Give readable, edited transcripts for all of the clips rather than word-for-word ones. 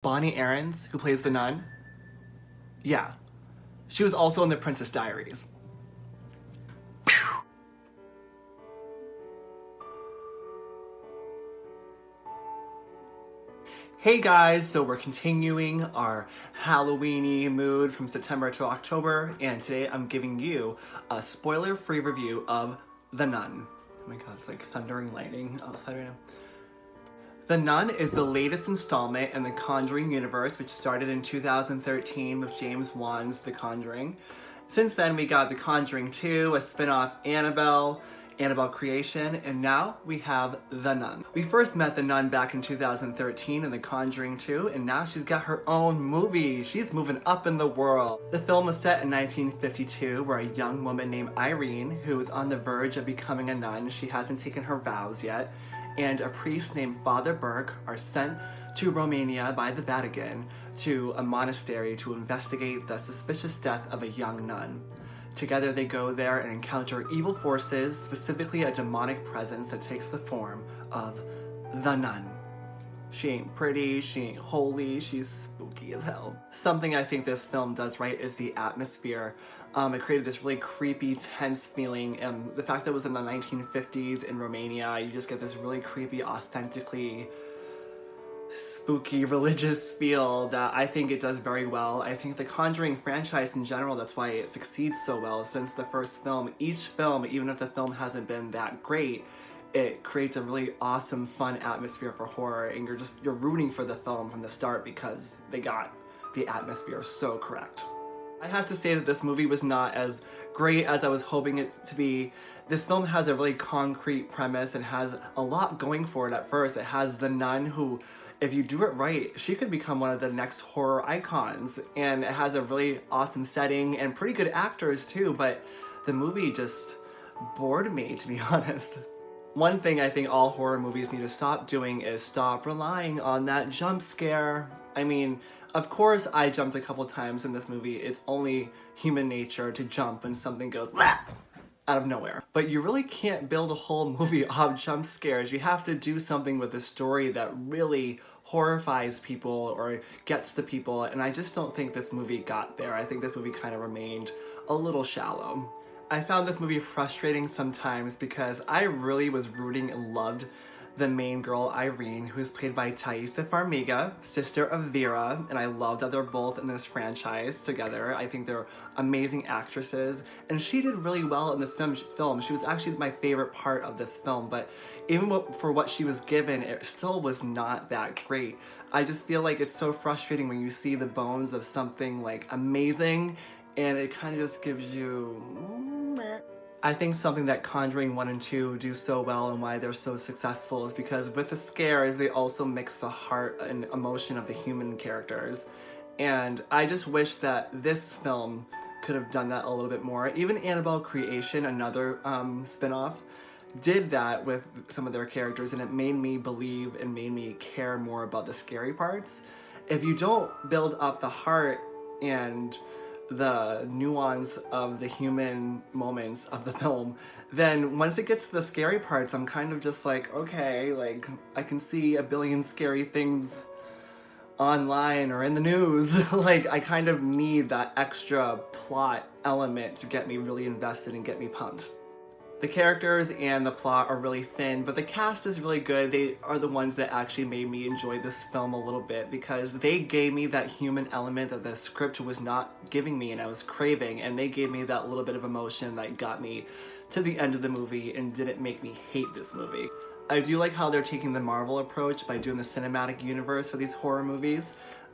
Bonnie Aarons, who plays the nun? Yeah. She was also in The Princess Diaries. Hey guys, so we're continuing our Halloween-y mood from September to October, and today I'm giving you a spoiler-free review of The Nun. Oh my god, it's like thunder and lightning outside right now. The Nun is the latest installment in the Conjuring universe, which started in 2013 with James Wan's The Conjuring. Since then, we got The Conjuring 2, a spin-off Annabelle Creation, and now we have The Nun. We first met the Nun back in 2013 in The Conjuring 2, and now she's got her own movie. She's moving up in the world. The film was set in 1952, where a young woman named Irene, who is on the verge of becoming a nun, she hasn't taken her vows yet, and a priest named Father Burke are sent to Romania by the Vatican to a monastery to investigate the suspicious death of a young nun. Together they go there and encounter evil forces, specifically a demonic presence that takes the form of the nun. She ain't pretty, she ain't holy, she's spooky as hell. Something I think this film does right is the atmosphere. It created this really creepy, tense feeling. The fact that it was in the 1950s in Romania, you just get this really creepy, authentically spooky, religious feel that I think it does very well. I think the Conjuring franchise in general, that's why it succeeds so well since the first film. Each film, even if the film hasn't been that great, it creates a really awesome, fun atmosphere for horror, and you're rooting for the film from the start because they got the atmosphere so correct. I have to say that this movie was not as great as I was hoping it to be. This film has a really concrete premise and has a lot going for it at first. It has the nun who, if you do it right, she could become one of the next horror icons, and it has a really awesome setting and pretty good actors too, but the movie just bored me, to be honest. One thing I think all horror movies need to stop doing is stop relying on that jump scare. I mean, of course I jumped a couple times in this movie. It's only human nature to jump when something goes out of nowhere. But you really can't build a whole movie off jump scares. You have to do something with a story that really horrifies people or gets to people, and I just don't think this movie got there. I think this movie kind of remained a little shallow. I found this movie frustrating sometimes because I really was rooting and loved the main girl, Irene, who's played by Thaisa Farmiga, sister of Vera, and I love that they're both in this franchise together. I think they're amazing actresses, and she did really well in this film. She was actually my favorite part of this film, but even for what she was given, it still was not that great. I just feel like it's so frustrating when you see the bones of something like amazing, and it kind of just gives you meh. I think something that Conjuring 1 and 2 do so well and why they're so successful is because with the scares, they also mix the heart and emotion of the human characters. And I just wish that this film could have done that a little bit more. Even Annabelle Creation, another spin-off, did that with some of their characters, and it made me believe and made me care more about the scary parts. If you don't build up the heart and the nuance of the human moments of the film, then once it gets to the scary parts, I'm kind of just like, okay, like, I can see a billion scary things online or in the news. Like, I kind of need that extra plot element to get me really invested and get me pumped. The characters and the plot are really thin, but the cast is really good. They are the ones that actually made me enjoy this film a little bit because they gave me that human element that the script was not giving me and I was craving, and they gave me that little bit of emotion that got me to the end of the movie and didn't make me hate this movie. I do like how they're taking the Marvel approach by doing the cinematic universe for these horror movies.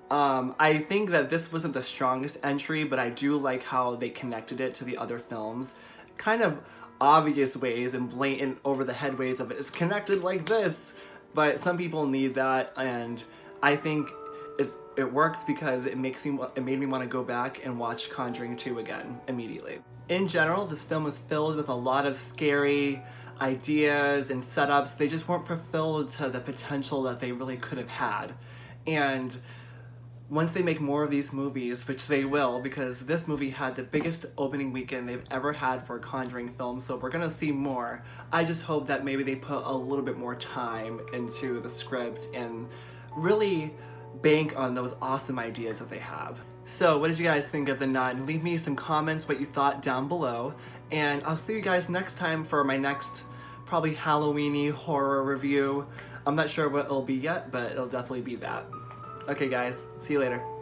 I think that this wasn't the strongest entry, but I do like how they connected it to the other films. Kind of obvious ways and blatant over-the-head ways of it. It's connected like this, but some people need that, and I think it works because it made me want to go back and watch Conjuring 2 again immediately. In general, this film is filled with a lot of scary ideas and setups. They just weren't fulfilled to the potential that they really could have had. And once they make more of these movies, which they will, because this movie had the biggest opening weekend they've ever had for a Conjuring film, so we're gonna see more. I just hope that maybe they put a little bit more time into the script and really bank on those awesome ideas that they have. So what did you guys think of The Nun? Leave me some comments what you thought down below, and I'll see you guys next time for my next probably Halloween-y horror review. I'm not sure what it'll be yet, but it'll definitely be that. Okay guys, see you later.